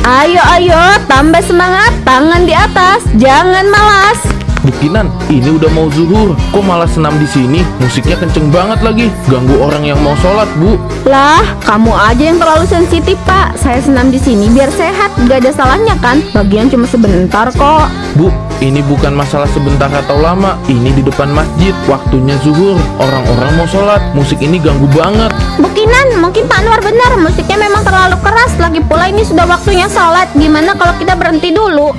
Ayo ayo, tambah semangat, tangan di atas, jangan malas. Bu Kinan, ini udah mau zuhur, kok malah senam di sini? Musiknya kenceng banget lagi, ganggu orang yang mau sholat, Bu. Lah, kamu aja yang terlalu sensitif, Pak. Saya senam di sini biar sehat, gak ada salahnya kan? Bagian cuma sebentar kok. Bu, ini bukan masalah sebentar atau lama. Ini di depan masjid, waktunya zuhur. Orang-orang mau sholat, musik ini ganggu banget. Bu Kinan, mungkin Pak Anwar benar, musiknya memang terlalu keras. Lagi pula ini sudah waktunya sholat. Gimana kalau kita berhenti dulu?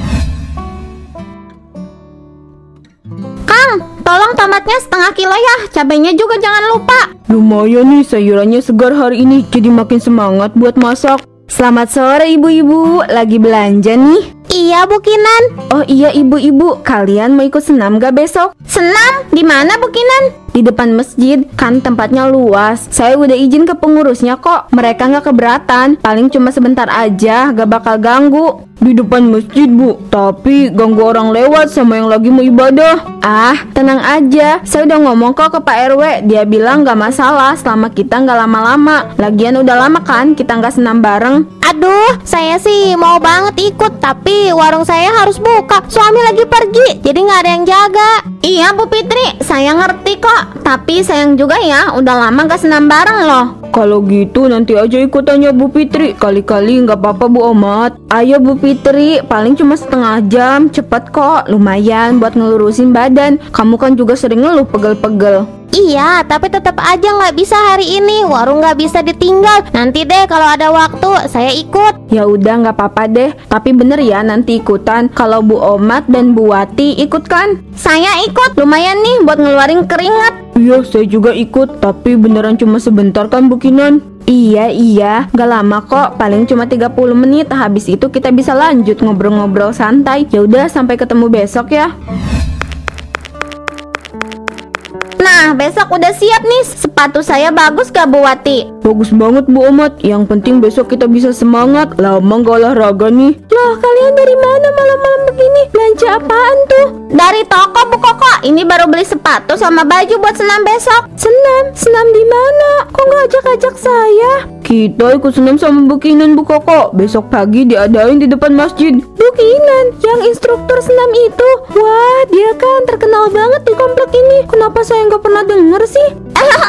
Kang, tolong tomatnya setengah kilo ya. Cabenya juga jangan lupa. Lumayan nih, sayurannya segar hari ini, jadi makin semangat buat masak. Selamat sore ibu-ibu, lagi belanja nih? Iya Bu Kinan. Oh iya ibu-ibu, kalian mau ikut senam gak besok? Senam? Di mana Bu Kinan? Di depan masjid, kan tempatnya luas. Saya udah izin ke pengurusnya kok. Mereka gak keberatan, paling cuma sebentar aja, gak bakal ganggu. Di depan masjid, Bu, tapi ganggu orang lewat sama yang lagi mau ibadah. Ah, tenang aja, saya udah ngomong kok ke Pak RW. Dia bilang gak masalah selama kita gak lama-lama. Lagian udah lama kan kita gak senam bareng. Aduh, saya sih mau banget ikut, tapi warung saya harus buka. Suami lagi pergi, jadi gak ada yang jaga. Iya Bu Fitri, saya ngerti kok. Tapi sayang juga ya, udah lama gak senam bareng loh. Kalau gitu nanti aja ikutannya Bu Fitri. Kali-kali nggak apa-apa Bu Omat. Ayo Bu Fitri, paling cuma setengah jam. Cepet kok, lumayan buat ngelurusin badan. Kamu kan juga sering ngeluh pegel-pegel. Iya, tapi tetap aja nggak bisa hari ini. Warung nggak bisa ditinggal. Nanti deh kalau ada waktu saya ikut. Ya udah nggak apa-apa deh. Tapi bener ya nanti ikutan. Kalau Bu Omat dan Bu Wati ikut kan? Saya ikut. Lumayan nih buat ngeluarin keringat. Iya, saya juga ikut. Tapi beneran cuma sebentar kan Bu Kinan? Iya, gak lama kok, paling cuma 30 menit. Habis itu kita bisa lanjut ngobrol-ngobrol santai. Ya udah, sampai ketemu besok ya. Nah, besok udah siap nih. Sepatu saya bagus gak Bu Wati? Bagus banget Bu Omat. Yang penting besok kita bisa semangat. Lama gak olahraga nih. Loh, kalian dari mana malam-malam begini? Belanja apaan tuh? Dari toko Bu Koko. Ini baru beli sepatu sama baju buat senam besok. Senam? Senam di mana? Kok gak ajak-ajak saya? Kita ikut senam sama Bu Kinan Bu Koko. Besok pagi diadain di depan masjid. Bu Kinan, yang instruktur senam itu. Wah, dia kan terkenal banget di komplek ini. Kenapa saya nggak pernah denger sih?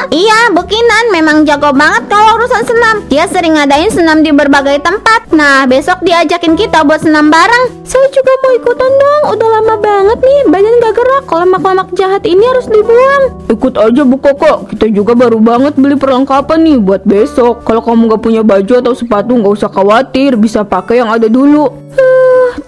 Iya, Bu Kinan memang jago banget kalau urusan senam. Dia sering ngadain senam di berbagai tempat. Nah, besok diajakin kita buat senam bareng. Saya juga mau ikutan dong. Udah lama banget nih, badan gak gerak. Lemak-lemak jahat ini harus dibuang. Ikut aja Bu Koko. Kita juga baru banget beli perlengkapan nih buat besok. Kalau kamu gak punya baju atau sepatu gak usah khawatir, bisa pakai yang ada dulu.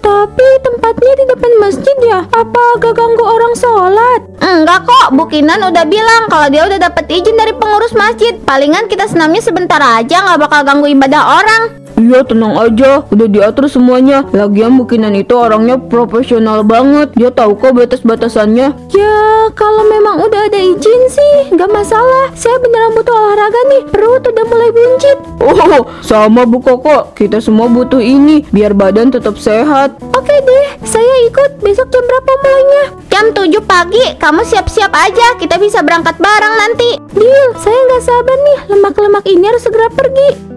Tapi tempatnya di depan masjid ya? Apa agak ganggu orang sholat? Enggak kok, Bu Kinan udah bilang kalau dia udah dapat izin dari pengurus masjid. Palingan kita senamnya sebentar aja, gak bakal ganggu ibadah orang. Iya, tenang aja, udah diatur semuanya. Lagian Bu Kinan itu orangnya profesional banget. Dia tahu kok batas-batasannya. Ya, kalau memang udah ada izin sih gak masalah. Saya beneran butuh olahraga nih, perut udah mulai buncit. Oh, sama Bu Koko. Kita semua butuh ini biar badan tetap sehat. Oke deh, saya ikut. Besok jam berapa mulainya? Jam 7 pagi. Kamu siap-siap aja, kita bisa berangkat bareng nanti. Deal, saya gak sabar nih. Lemak-lemak ini harus segera pergi.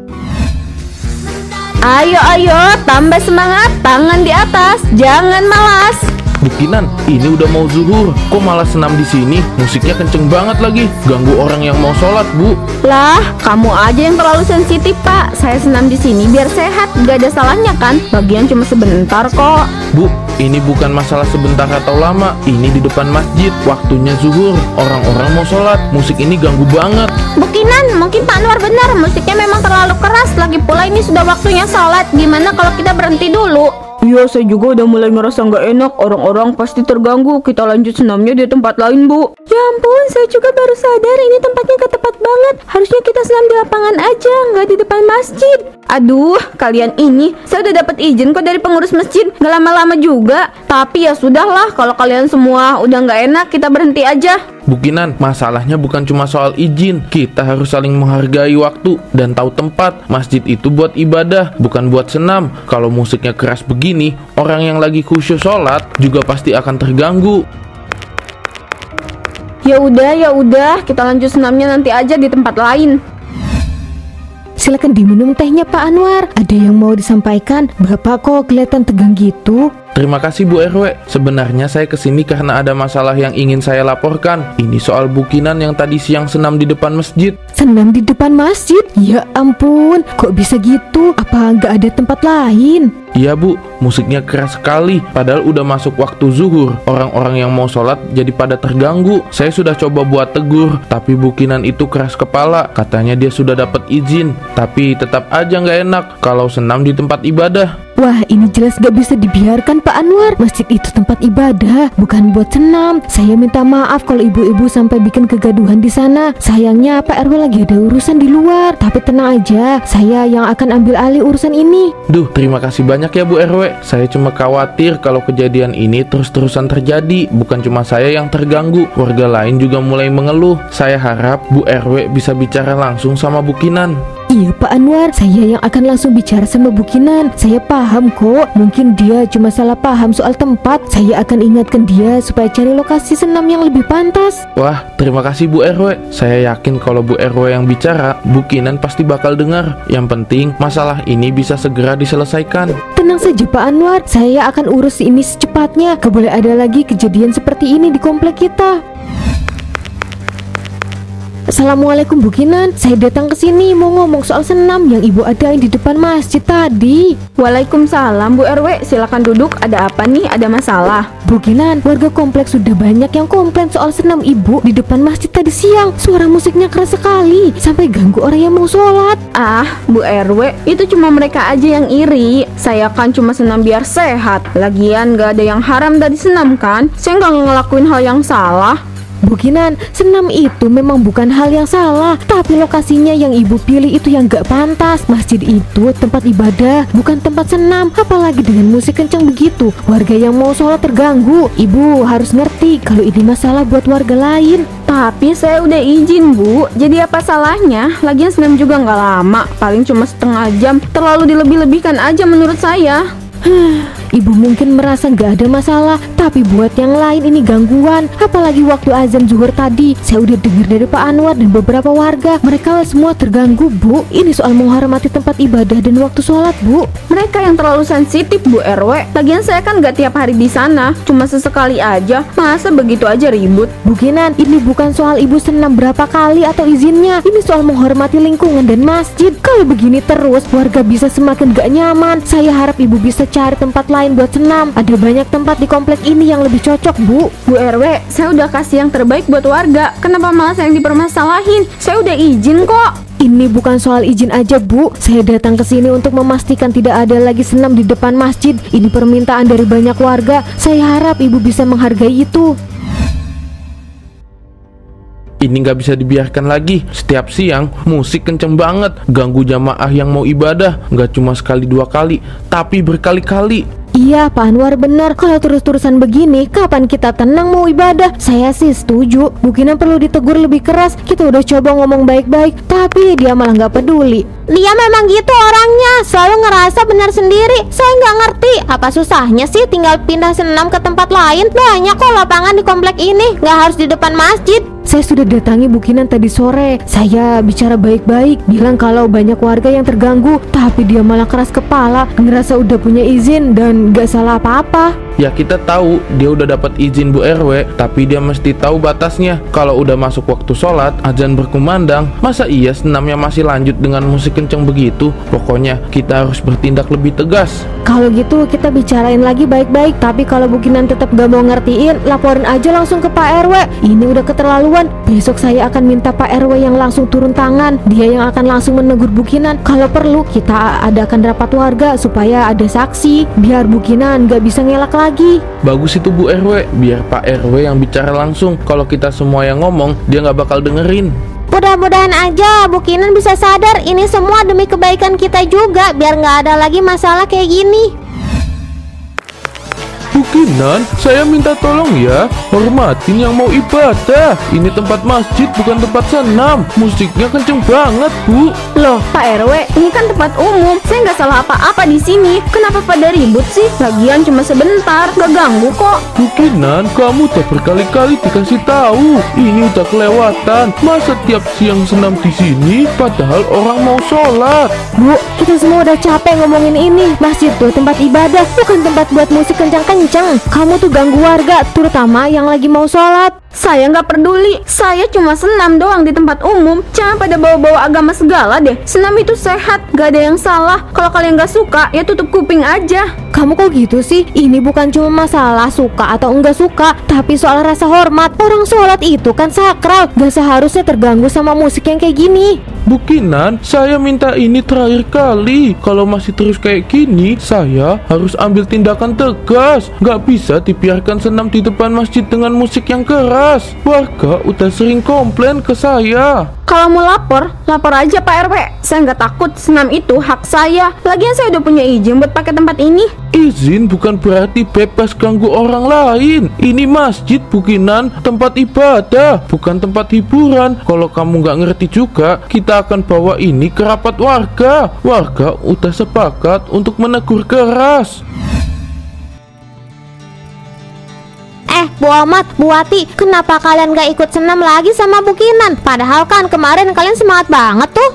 Ayo ayo, tambah semangat, tangan di atas, jangan malas. Bu Kinan, ini udah mau zuhur, kok malah senam di sini? Musiknya kenceng banget lagi, ganggu orang yang mau sholat, Bu. Lah, kamu aja yang terlalu sensitif, Pak. Saya senam di sini biar sehat, gak ada salahnya kan? Bagian cuma sebentar kok. Bu, ini bukan masalah sebentar atau lama. Ini di depan masjid, waktunya zuhur. Orang-orang mau sholat, musik ini ganggu banget. Bu Kinan, mungkin Pak Anwar benar, musiknya memang terlalu keras. Lagi pula ini sudah waktunya sholat. Gimana kalau kita berhenti dulu? Iya, saya juga udah mulai ngerasa nggak enak. Orang-orang pasti terganggu. Kita lanjut senamnya di tempat lain, Bu. Ya ampun, saya juga baru sadar ini tempatnya gak tepat banget. Harusnya kita senam di lapangan aja, nggak di depan masjid. Aduh, kalian ini, saya udah dapat izin kok dari pengurus masjid. Gak lama-lama juga. Tapi ya sudahlah, kalau kalian semua udah nggak enak, kita berhenti aja. Bu Kinan, masalahnya bukan cuma soal izin. Kita harus saling menghargai waktu dan tahu tempat. Masjid itu buat ibadah, bukan buat senam. Kalau musiknya keras begini, orang yang lagi khusyuk sholat juga pasti akan terganggu. Ya udah, kita lanjut senamnya nanti aja di tempat lain. silakan diminum tehnya Pak Anwar. Ada yang mau disampaikan? Bapak kok kelihatan tegang gitu? Terima kasih Bu RW. Sebenarnya saya kesini karena ada masalah yang ingin saya laporkan. Ini soal bukinan yang tadi siang senam di depan masjid. Senam di depan masjid? Ya ampun, kok bisa gitu? Apa nggak ada tempat lain? Iya Bu, musiknya keras sekali. Padahal udah masuk waktu zuhur. Orang-orang yang mau sholat jadi pada terganggu. Saya sudah coba buat tegur, tapi bukinan itu keras kepala. Katanya dia sudah dapat izin, tapi tetap aja nggak enak kalau senam di tempat ibadah. Wah, ini jelas gak bisa dibiarkan Pak Anwar. Masjid itu tempat ibadah, bukan buat senam. Saya minta maaf kalau ibu-ibu sampai bikin kegaduhan di sana. Sayangnya Pak RW lagi ada urusan di luar. Tapi tenang aja, saya yang akan ambil alih urusan ini. Duh, terima kasih banyak ya Bu RW. Saya cuma khawatir kalau kejadian ini terus-terusan terjadi. Bukan cuma saya yang terganggu, warga lain juga mulai mengeluh. Saya harap Bu RW bisa bicara langsung sama Bu Kinan. Iya Pak Anwar, saya yang akan langsung bicara sama Bu Kinan. Saya paham kok, mungkin dia cuma salah paham soal tempat. Saya akan ingatkan dia supaya cari lokasi senam yang lebih pantas. Wah, terima kasih Bu RW. Saya yakin kalau Bu RW yang bicara, Bu Kinan pasti bakal dengar. Yang penting masalah ini bisa segera diselesaikan. Tenang saja Pak Anwar, saya akan urus ini secepatnya. Gak boleh ada lagi kejadian seperti ini di komplek kita. Assalamualaikum Bu Kinan, saya datang ke sini mau ngomong soal senam yang ibu adain di depan masjid tadi. Waalaikumsalam Bu RW, silakan duduk. Ada apa nih? Ada masalah? Bu Kinan, warga kompleks sudah banyak yang komplain soal senam ibu di depan masjid tadi siang. Suara musiknya keras sekali, sampai ganggu orang yang mau sholat. Ah, Bu RW, itu cuma mereka aja yang iri. Saya kan cuma senam biar sehat. Lagian gak ada yang haram dari senam kan? Saya gak ngelakuin hal yang salah. Bu Kinan, senam itu memang bukan hal yang salah, tapi lokasinya yang ibu pilih itu yang gak pantas. Masjid itu tempat ibadah, bukan tempat senam. Apalagi dengan musik kencang begitu, warga yang mau sholat terganggu. Ibu harus ngerti kalau ini masalah buat warga lain. Tapi saya udah izin Bu, jadi apa salahnya? Lagian senam juga gak lama, paling cuma setengah jam. Terlalu dilebih-lebihkan aja menurut saya. Ibu mungkin merasa gak ada masalah, tapi buat yang lain ini gangguan. Apalagi waktu azan zuhur tadi, saya udah dengar dari Pak Anwar dan beberapa warga. Mereka semua terganggu Bu. Ini soal menghormati tempat ibadah dan waktu sholat Bu. Mereka yang terlalu sensitif Bu RW. Lagian saya kan gak tiap hari di sana, cuma sesekali aja. Masa begitu aja ribut? Bu Kinan, ini bukan soal ibu senam berapa kali atau izinnya. Ini soal menghormati lingkungan dan masjid. Kalau begini terus, warga bisa semakin gak nyaman. Saya harap ibu bisa cari tempat lain buat senam. Ada banyak tempat di komplek ini yang lebih cocok Bu. Bu RW, saya udah kasih yang terbaik buat warga. Kenapa malah saya yang dipermasalahin? Saya udah izin kok. Ini bukan soal izin aja Bu. Saya datang ke sini untuk memastikan tidak ada lagi senam di depan masjid. Ini permintaan dari banyak warga. Saya harap ibu bisa menghargai itu. Ini gak bisa dibiarkan lagi. Setiap siang musik kenceng banget, ganggu jamaah yang mau ibadah. Gak cuma sekali dua kali, tapi berkali-kali. Iya Pak Anwar benar, kalau terus-terusan begini kapan kita tenang mau ibadah? Saya sih setuju, Bu Kinan perlu ditegur lebih keras. Kita udah coba ngomong baik-baik, tapi dia malah gak peduli. Dia memang gitu orangnya, selalu ngerasa benar sendiri. Saya nggak ngerti, apa susahnya sih tinggal pindah senam ke tempat lain? Banyak kok lapangan di komplek ini, nggak harus di depan masjid. Saya sudah datangi Bu Kinan tadi sore. Saya bicara baik-baik, bilang kalau banyak warga yang terganggu, tapi dia malah keras kepala, ngerasa udah punya izin dan gak salah apa-apa. Ya kita tahu dia udah dapat izin Bu RW, tapi dia mesti tahu batasnya. Kalau udah masuk waktu sholat, azan berkumandang, masa iya senamnya masih lanjut dengan musik kenceng begitu? Pokoknya kita harus bertindak lebih tegas. Kalau gitu kita bicarain lagi baik-baik. Tapi kalau Bu Kinan tetap gak mau ngertiin, laporin aja langsung ke Pak RW. Ini udah keterlaluan. Besok saya akan minta Pak RW yang langsung turun tangan. Dia yang akan langsung menegur Bu Kinan. Kalau perlu kita adakan rapat warga supaya ada saksi, biar Bu Kinan gak bisa ngelak lagi. Bagus itu Bu RW, biar Pak RW yang bicara langsung. Kalau kita semua yang ngomong, dia gak bakal dengerin. Mudah-mudahan aja Bu Kinan bisa sadar ini semua demi kebaikan kita juga, biar nggak ada lagi masalah kayak gini. Bu Kinan, saya minta tolong ya, hormatin yang mau ibadah. Ini tempat masjid bukan tempat senam. Musiknya kenceng banget, Bu. Loh, Pak RW, ini kan tempat umum. Saya nggak salah apa-apa di sini. Kenapa pada ribut sih? Lagian cuma sebentar, nggak ganggu kok. Bu Kinan, kamu udah berkali-kali dikasih tahu. Ini udah kelewatan. Masa tiap siang senam di sini, padahal orang mau sholat. Bu, kita semua udah capek ngomongin ini. Masjid tuh tempat ibadah, bukan tempat buat musik kencang-kencang. Kamu tuh ganggu warga, terutama yang lagi mau sholat. Saya nggak peduli. Saya cuma senam doang di tempat umum. Jangan pada bawa-bawa agama segala deh. Senam itu sehat, gak ada yang salah. Kalau kalian nggak suka, ya tutup kuping aja. Kamu kok gitu sih? Ini bukan cuma masalah suka atau enggak suka, tapi soal rasa hormat. Orang sholat itu kan sakral, gak seharusnya terganggu sama musik yang kayak gini. Bu Kinan, saya minta ini terakhir kali. Kalau masih terus kayak gini, saya harus ambil tindakan tegas. Gak bisa dibiarkan senam di depan masjid dengan musik yang keras. Warga udah sering komplain ke saya. Kalau mau lapor aja Pak RW. Saya nggak takut, senam itu hak saya. Lagian saya udah punya izin buat pakai tempat ini. Izin bukan berarti bebas ganggu orang lain. Ini masjid, Bu Kinan, tempat ibadah, bukan tempat hiburan. Kalau kamu nggak ngerti juga, kita akan bawa ini ke rapat warga. Warga udah sepakat untuk menegur keras. Bu Ahmad, Bu Wati, kenapa kalian gak ikut senam lagi sama Bu Kinan? Padahal kan kemarin kalian semangat banget tuh.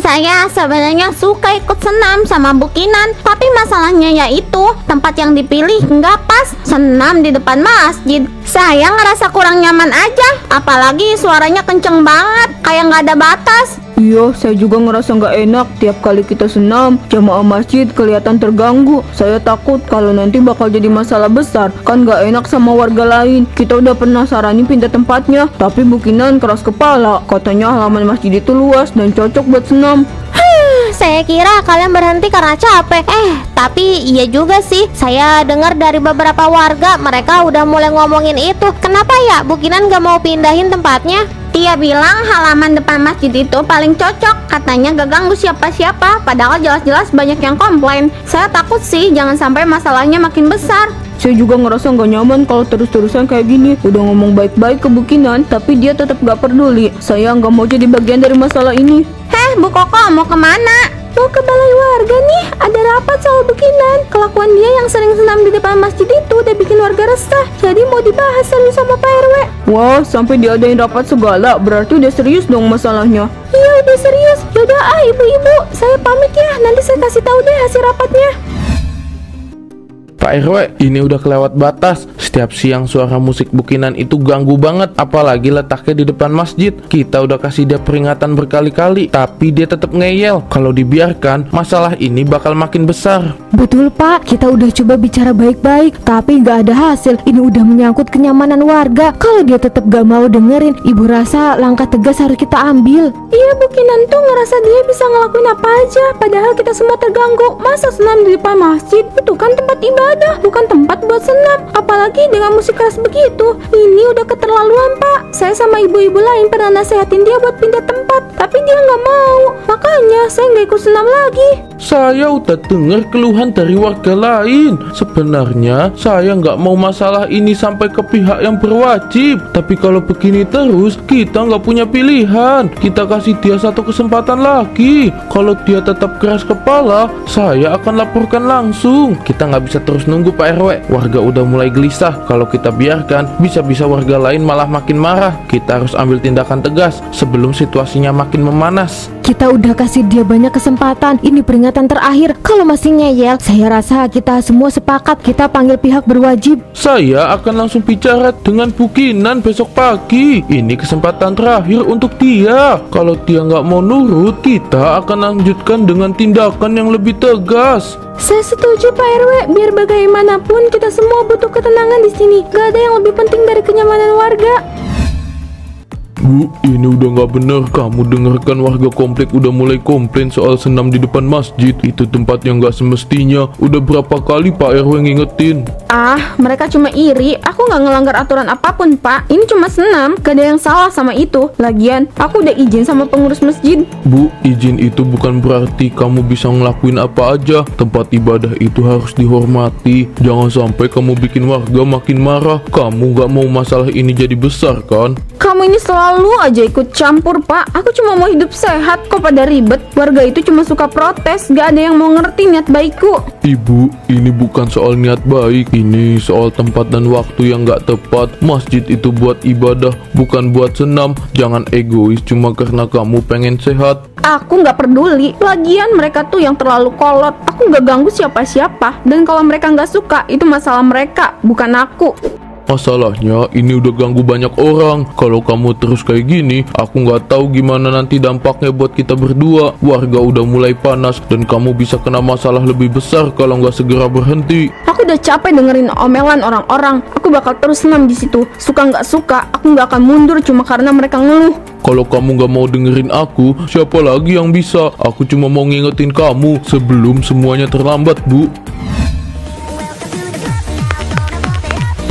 Saya sebenarnya suka ikut senam sama Bu Kinan, tapi masalahnya yaitu tempat yang dipilih nggak pas. Senam di depan masjid, saya ngerasa kurang nyaman aja. Apalagi suaranya kenceng banget, kayak nggak ada batas. Iya, saya juga ngerasa nggak enak tiap kali kita senam. Jamaah masjid kelihatan terganggu. Saya takut kalau nanti bakal jadi masalah besar. Kan nggak enak sama warga lain. Kita udah pernah saranin pindah tempatnya, tapi Bu Kinan keras kepala. Katanya halaman masjid itu luas dan cocok buat senam. Saya kira kalian berhenti karena capek. Tapi iya juga sih. Saya dengar dari beberapa warga, mereka udah mulai ngomongin itu. Kenapa ya Bu Kinan gak mau pindahin tempatnya? Dia bilang halaman depan masjid itu paling cocok. Katanya gak ganggu siapa-siapa. Padahal jelas-jelas banyak yang komplain. Saya takut sih jangan sampai masalahnya makin besar. Saya juga ngerasa nggak nyaman kalau terus-terusan kayak gini. Udah ngomong baik-baik ke Bu Kinan, tapi dia tetap gak peduli. Saya nggak mau jadi bagian dari masalah ini. Bu Koko mau kemana? Mau ke balai warga nih. Ada rapat soal Bu Kinan. Kelakuan dia yang sering senam di depan masjid itu udah bikin warga resah. Jadi mau dibahas serius sama Pak RW. Wah, sampai diadain rapat segala. Berarti udah serius dong masalahnya. Iya, udah serius. Yaudah ibu-ibu, saya pamit ya. Nanti saya kasih tahu deh hasil rapatnya. Pak RW, ini udah kelewat batas. Setiap siang suara musik Bu Kinan itu ganggu banget. Apalagi letaknya di depan masjid. Kita udah kasih dia peringatan berkali-kali, tapi dia tetap ngeyel. Kalau dibiarkan, masalah ini bakal makin besar. Betul Pak, kita udah coba bicara baik-baik, tapi gak ada hasil. Ini udah menyangkut kenyamanan warga. Kalau dia tetap gak mau dengerin, Ibu rasa langkah tegas harus kita ambil. Iya, Bu Kinan tuh ngerasa dia bisa ngelakuin apa aja. Padahal kita semua terganggu. Masa senam di depan masjid? Itu kan tempat ibadah, bukan tempat buat senam. Apalagi dengan musik keras begitu. Ini udah keterlaluan Pak. Saya sama ibu-ibu lain pernah nasehatin dia buat pindah tempat, tapi dia nggak mau. Makanya saya nggak ikut senam lagi. Saya udah dengar keluhan dari warga lain. Sebenarnya saya nggak mau masalah ini sampai ke pihak yang berwajib. Tapi kalau begini terus, kita nggak punya pilihan. Kita kasih dia satu kesempatan lagi. Kalau dia tetap keras kepala, saya akan laporkan langsung. Kita nggak bisa terus nunggu Pak RW. Warga udah mulai gelisah. Kalau kita biarkan, bisa-bisa warga lain malah makin marah. Kita harus ambil tindakan tegas sebelum situasinya makin memanas. Kita udah kasih dia banyak kesempatan. Ini peringatan terakhir. Kalau masih ngeyel, saya rasa kita semua sepakat kita panggil pihak berwajib. Saya akan langsung bicara dengan Bu Kinan besok pagi. Ini kesempatan terakhir untuk dia. Kalau dia nggak mau nurut, kita akan lanjutkan dengan tindakan yang lebih tegas. Saya setuju Pak RW. Biar bagaimanapun kita semua butuh ketenangan di sini. Gak ada yang lebih penting dari kenyamanan warga. Bu, ini udah nggak bener. Kamu dengarkan warga komplek udah mulai komplain soal senam di depan masjid. Itu tempat yang nggak semestinya. Udah berapa kali Pak RW ngingetin. Ah, mereka cuma iri. Aku nggak ngelanggar aturan apapun, Pak. Ini cuma senam, gak ada yang salah sama itu. Lagian, aku udah izin sama pengurus masjid. Bu, izin itu bukan berarti kamu bisa ngelakuin apa aja. Tempat ibadah itu harus dihormati. Jangan sampai kamu bikin warga makin marah. Kamu nggak mau masalah ini jadi besar kan? Kamu ini selalu aja ikut campur, Pak. Aku cuma mau hidup sehat, kok pada ribet. Warga itu cuma suka protes, gak ada yang mau ngerti niat baikku. Ibu, ini bukan soal niat baik. Ini soal tempat dan waktu yang gak tepat. Masjid itu buat ibadah, bukan buat senam. Jangan egois cuma karena kamu pengen sehat. Aku nggak peduli. Lagian mereka tuh yang terlalu kolot. Aku nggak ganggu siapa-siapa. Dan kalau mereka nggak suka, itu masalah mereka, bukan aku. Masalahnya ini udah ganggu banyak orang. Kalau kamu terus kayak gini, aku nggak tahu gimana nanti dampaknya buat kita berdua. Warga udah mulai panas dan kamu bisa kena masalah lebih besar kalau nggak segera berhenti. Aku udah capek dengerin omelan orang-orang. Aku bakal terus senam di situ. Suka nggak suka, aku nggak akan mundur cuma karena mereka ngeluh. Kalau kamu nggak mau dengerin aku, siapa lagi yang bisa? Aku cuma mau ngingetin kamu sebelum semuanya terlambat, Bu.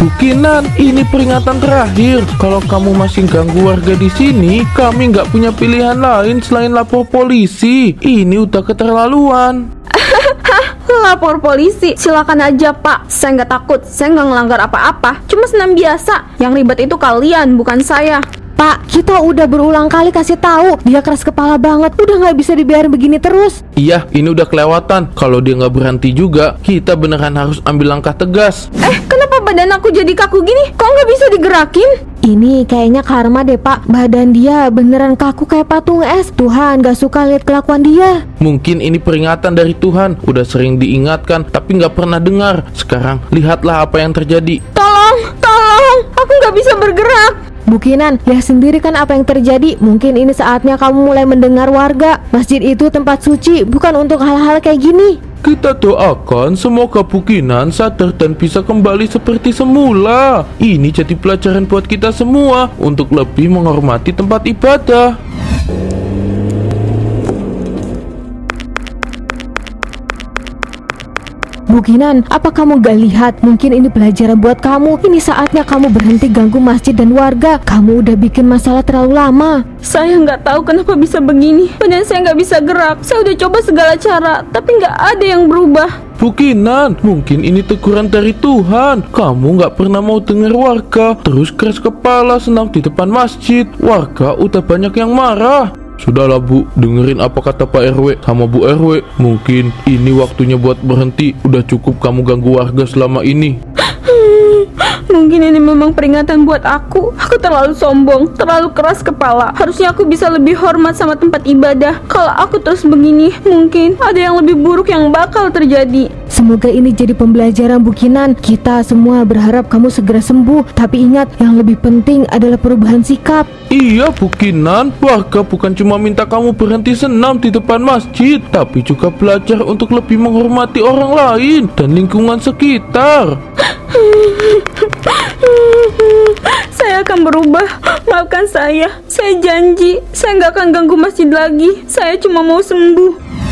Bu Kinan, ini peringatan terakhir. Kalau kamu masih ganggu warga di sini, kami nggak punya pilihan lain selain lapor polisi. Ini udah keterlaluan. Lapor polisi, silakan aja Pak. Saya nggak takut, saya nggak ngelanggar apa-apa. Cuma senam biasa. Yang ribet itu kalian, bukan saya. Pak, kita udah berulang kali kasih tahu dia keras kepala banget. Udah nggak bisa dibiarin begini terus. Iya, ini udah kelewatan. Kalau dia nggak berhenti juga, kita beneran harus ambil langkah tegas. Kenapa badan aku jadi kaku gini? Kok nggak bisa digerakin? Ini kayaknya karma deh Pak. Badan dia beneran kaku kayak patung es. Tuhan gak suka lihat kelakuan dia. Mungkin ini peringatan dari Tuhan. Udah sering diingatkan, tapi nggak pernah dengar. Sekarang, lihatlah apa yang terjadi. Tolong, aku nggak bisa bergerak. Bu Kinan, lihat sendiri kan apa yang terjadi. Mungkin ini saatnya kamu mulai mendengar warga. Masjid itu tempat suci, bukan untuk hal-hal kayak gini. Kita doakan semoga Bu Kinan sadar dan bisa kembali seperti semula. Ini jadi pelajaran buat kita semua untuk lebih menghormati tempat ibadah. Bu Kinan, apa kamu gak lihat? Mungkin ini pelajaran buat kamu. Ini saatnya kamu berhenti ganggu masjid dan warga. Kamu udah bikin masalah terlalu lama. Saya nggak tahu kenapa bisa begini. Badan saya nggak bisa gerak. Saya udah coba segala cara, tapi nggak ada yang berubah. Bu Kinan, mungkin ini teguran dari Tuhan. Kamu nggak pernah mau dengar warga, terus keras kepala senam di depan masjid. Warga udah banyak yang marah. Sudahlah Bu, dengerin apa kata Pak RW sama Bu RW. Mungkin ini waktunya buat berhenti. Udah cukup kamu ganggu warga selama ini. Mungkin ini memang peringatan buat aku. Aku terlalu sombong, terlalu keras kepala. Harusnya aku bisa lebih hormat sama tempat ibadah. Kalau aku terus begini, mungkin ada yang lebih buruk yang bakal terjadi. Semoga ini jadi pembelajaran Bu Kinan. Kita semua berharap kamu segera sembuh. Tapi ingat, yang lebih penting adalah perubahan sikap. Iya Bu Kinan, warga bukan cuma minta kamu berhenti senam di depan masjid, tapi juga belajar untuk lebih menghormati orang lain dan lingkungan sekitar. Saya akan berubah. Maafkan saya janji. Saya nggak akan ganggu masjid lagi. Saya cuma mau sembuh.